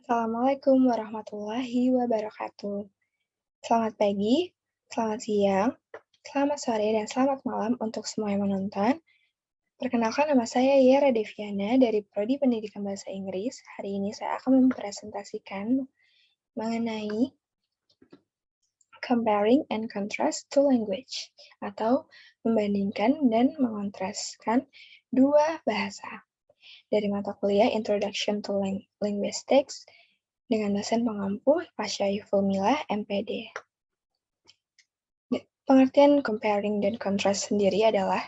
Assalamualaikum warahmatullahi wabarakatuh. Selamat pagi, selamat siang, selamat sore, dan selamat malam untuk semua yang menonton. Perkenalkan, nama saya Yera Deviana dari Prodi Pendidikan Bahasa Inggris. Hari ini saya akan mempresentasikan mengenai comparing and contrast to language, atau membandingkan dan mengontraskan dua bahasa. Dari mata kuliah Introduction to Linguistics, dengan dosen pengampu Pasha Yufulmila, MPD. Pengertian comparing dan contrast sendiri adalah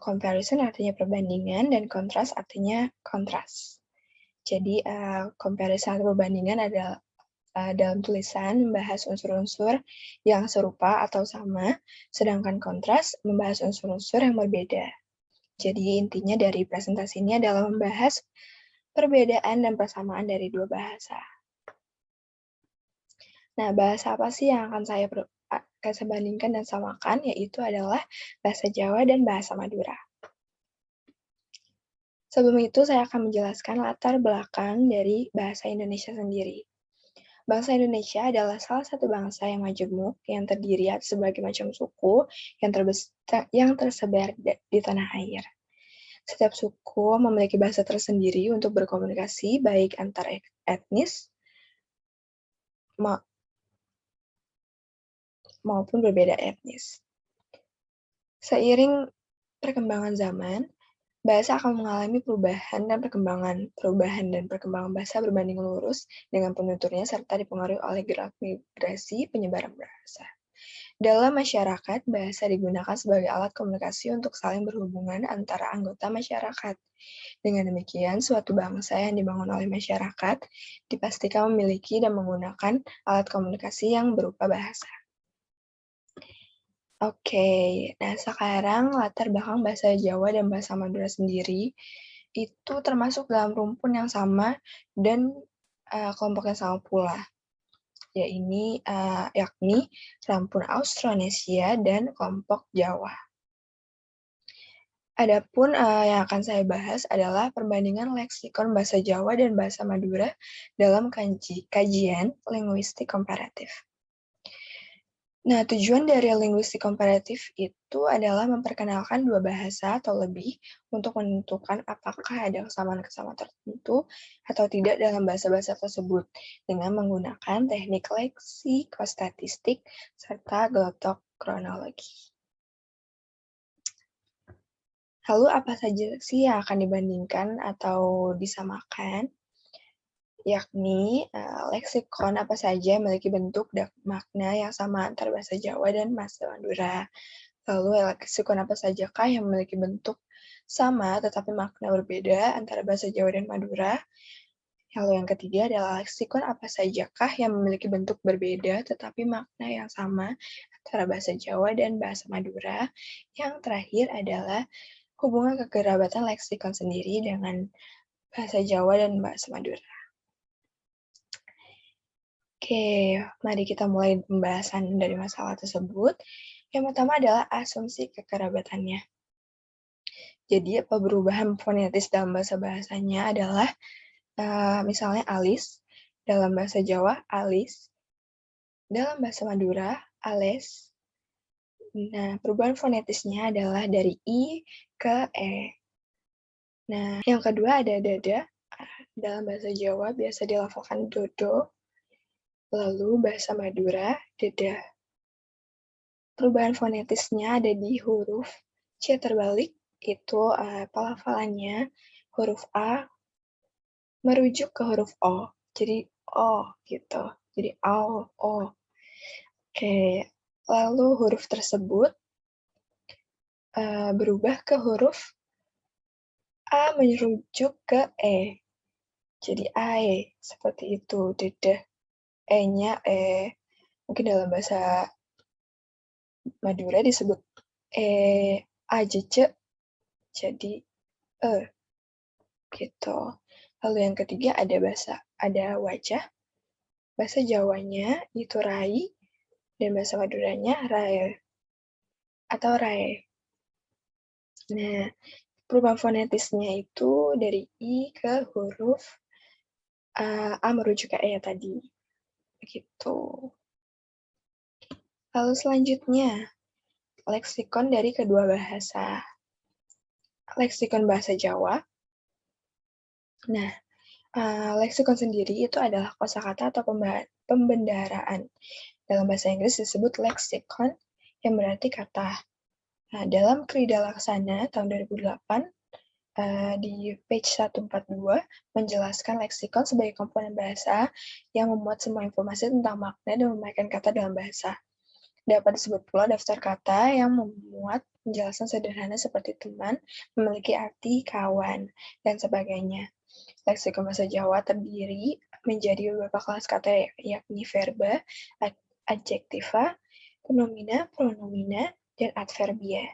comparison artinya perbandingan dan contrast artinya kontras. Jadi comparison atau perbandingan adalah dalam tulisan membahas unsur-unsur yang serupa atau sama, sedangkan kontras membahas unsur-unsur yang berbeda. Jadi intinya dari presentasi ini adalah membahas perbedaan dan persamaan dari dua bahasa. Nah, bahasa apa sih yang akan saya bandingkan dan samakan, yaitu adalah bahasa Jawa dan bahasa Madura. Sebelum itu, saya akan menjelaskan latar belakang dari bahasa Indonesia sendiri. Bangsa Indonesia adalah salah satu bangsa yang majemuk, yang terdiri atas berbagai macam suku yang tersebar di tanah air. Setiap suku memiliki bahasa tersendiri untuk berkomunikasi, baik antar etnis maupun berbeda etnis. Seiring perkembangan zaman, bahasa akan mengalami perubahan dan perkembangan bahasa berbanding lurus dengan penuturnya serta dipengaruhi oleh gerak migrasi penyebaran bahasa. Dalam masyarakat, bahasa digunakan sebagai alat komunikasi untuk saling berhubungan antara anggota masyarakat. Dengan demikian, suatu bangsa yang dibangun oleh masyarakat dipastikan memiliki dan menggunakan alat komunikasi yang berupa bahasa. Oke, nah sekarang latar belakang bahasa Jawa dan bahasa Madura sendiri itu termasuk dalam rumpun yang sama dan kelompok yang sama pula, yakni rumpun Austronesia dan kelompok Jawa. Adapun yang akan saya bahas adalah perbandingan leksikon bahasa Jawa dan bahasa Madura dalam kajian linguistik komparatif. Nah, tujuan dari linguistik komparatif itu adalah memperkenalkan dua bahasa atau lebih untuk menentukan apakah ada kesamaan-kesamaan tertentu atau tidak dalam bahasa-bahasa tersebut dengan menggunakan teknik leksikostatistik serta gelotok kronologi. Lalu apa saja sih yang akan dibandingkan atau disamakan? Yakni leksikon apa saja memiliki bentuk dan makna yang sama antara bahasa Jawa dan bahasa Madura. Lalu leksikon apa sajakah yang memiliki bentuk sama tetapi makna berbeda antara bahasa Jawa dan Madura? Lalu yang ketiga adalah leksikon apa sajakah yang memiliki bentuk berbeda tetapi makna yang sama antara bahasa Jawa dan bahasa Madura? Yang terakhir adalah hubungan kekerabatan leksikon sendiri dengan bahasa Jawa dan bahasa Madura. Oke, mari kita mulai pembahasan dari masalah tersebut. Yang pertama adalah asumsi kekerabatannya. Jadi, perubahan fonetis dalam bahasa-bahasanya adalah misalnya alis, dalam bahasa Jawa, alis, dalam bahasa Madura, ales. Nah, perubahan fonetisnya adalah dari I ke E. Nah, yang kedua ada dada. Dalam bahasa Jawa biasa dilafalkan dodo. Lalu bahasa Madura, dedah. Perubahan fonetisnya ada di huruf C terbalik, itu pelafalannya huruf A merujuk ke huruf O. Jadi O gitu. Jadi O. Oke, lalu huruf tersebut berubah ke huruf A merujuk ke E. Jadi AE, seperti itu. Dedah, E-nya E. Mungkin dalam bahasa Madura disebut ajece, jadi E. Gitu. Lalu yang ketiga ada wajah. Bahasa Jawanya itu rai, dan bahasa Maduranya rae atau rae. Nah, perubahan fonetisnya itu dari I ke huruf A merujuk ke E tadi, begitu. Lalu selanjutnya, leksikon dari kedua bahasa. Leksikon bahasa Jawa. Nah, leksikon sendiri itu adalah kosakata atau pembendaraan. Dalam bahasa Inggris disebut leksikon, yang berarti kata. Nah, dalam Krida Laksana tahun 2008, di page 142, menjelaskan leksikon sebagai komponen bahasa yang memuat semua informasi tentang makna dan memainkan kata dalam bahasa. Dapat disebut pula daftar kata yang memuat penjelasan sederhana seperti teman, memiliki arti kawan, dan sebagainya. Leksikon bahasa Jawa terdiri menjadi beberapa kelas kata, yakni verba, adjektiva, pronomina, dan adverbia.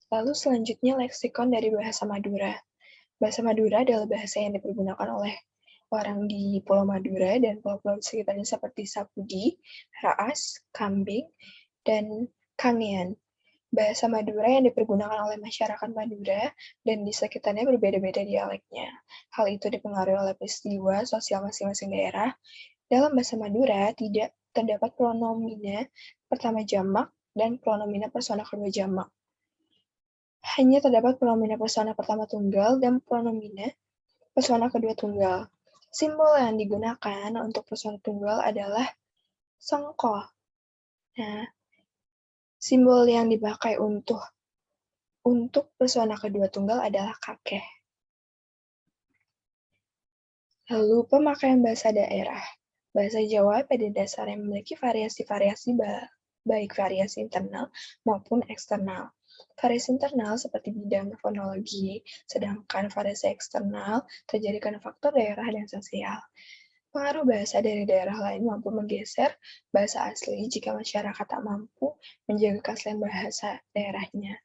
Lalu selanjutnya leksikon dari bahasa Madura. Bahasa Madura adalah bahasa yang dipergunakan oleh orang di Pulau Madura dan pulau-pulau sekitarnya seperti Sapudi, Raas, Kambing, dan Kangean. Bahasa Madura yang dipergunakan oleh masyarakat Madura dan di sekitarnya berbeda-beda dialeknya. Hal itu dipengaruhi oleh peristiwa sosial masing-masing daerah. Dalam bahasa Madura tidak terdapat pronomina pertama jamak dan pronomina persona kedua jamak. Hanya terdapat pronomina persona pertama tunggal dan pronomina persona kedua tunggal. Simbol yang digunakan untuk persona tunggal adalah songko. Nah, simbol yang dipakai untuk persona kedua tunggal adalah kakeh. Lalu pemakaian bahasa daerah. Bahasa Jawa pada dasarnya memiliki variasi-variasi baik variasi internal maupun eksternal. Variasi internal seperti bidang fonologi, sedangkan variasi eksternal terjadi karena faktor daerah dan sosial. Pengaruh bahasa dari daerah lain mampu menggeser bahasa asli jika masyarakat tak mampu menjaga keaslian bahasa daerahnya.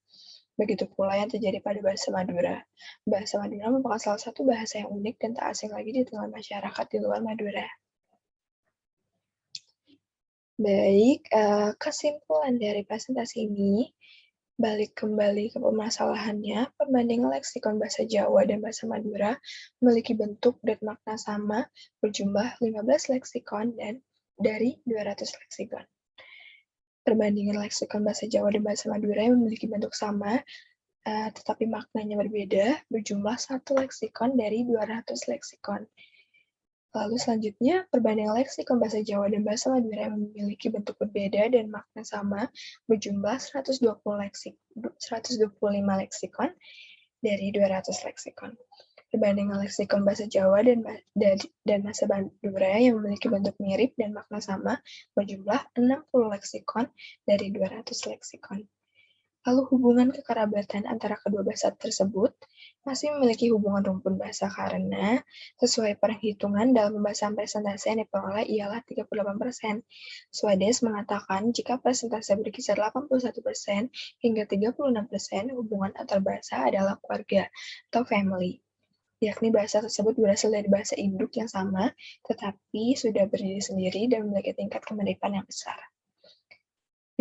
Begitu pula yang terjadi pada bahasa Madura. Bahasa Madura merupakan salah satu bahasa yang unik dan tak asing lagi di tengah masyarakat di luar Madura. Baik, kesimpulan dari presentasi ini, balik kembali ke permasalahannya, perbandingan leksikon bahasa Jawa dan bahasa Madura memiliki bentuk dan makna sama, berjumlah 15 leksikon dan dari 200 leksikon. Perbandingan leksikon bahasa Jawa dan bahasa Madura yang memiliki bentuk sama, tetapi maknanya berbeda, berjumlah 1 leksikon dari 200 leksikon. Lalu selanjutnya, perbandingan leksikon bahasa Jawa dan bahasa Madura yang memiliki bentuk berbeda dan makna sama berjumlah 125 leksikon dari 200 leksikon. Perbandingan leksikon bahasa Jawa dan bahasa Madura yang memiliki bentuk mirip dan makna sama berjumlah 60 leksikon dari 200 leksikon. Lalu hubungan kekerabatan antara kedua bahasa tersebut masih memiliki hubungan rumpun bahasa karena sesuai perhitungan dalam pembahasan presentasi yang diperoleh ialah 38%. Swades mengatakan jika presentasi berkisar 81% hingga 36%, hubungan antar bahasa adalah keluarga atau family, yakni bahasa tersebut berasal dari bahasa induk yang sama, tetapi sudah berdiri sendiri dan memiliki tingkat kemiripan yang besar.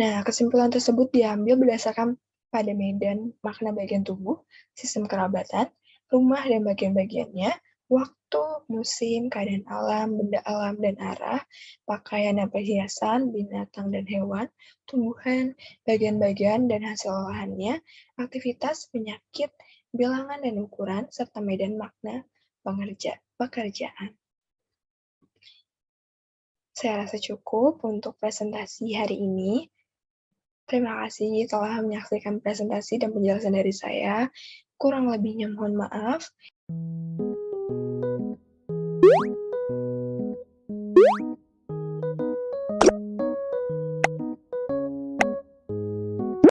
Nah, kesimpulan tersebut diambil berdasarkan pada medan makna bagian tubuh, sistem kerabatan, rumah dan bagian-bagiannya, waktu, musim, keadaan alam, benda alam dan arah, pakaian dan perhiasan, binatang dan hewan, tumbuhan, bagian-bagian dan hasil olahannya, aktivitas, penyakit, bilangan dan ukuran, serta medan makna pekerjaan. Saya rasa cukup untuk presentasi hari ini. Terima kasih telah menyaksikan presentasi dan penjelasan dari saya. Kurang lebihnya mohon maaf.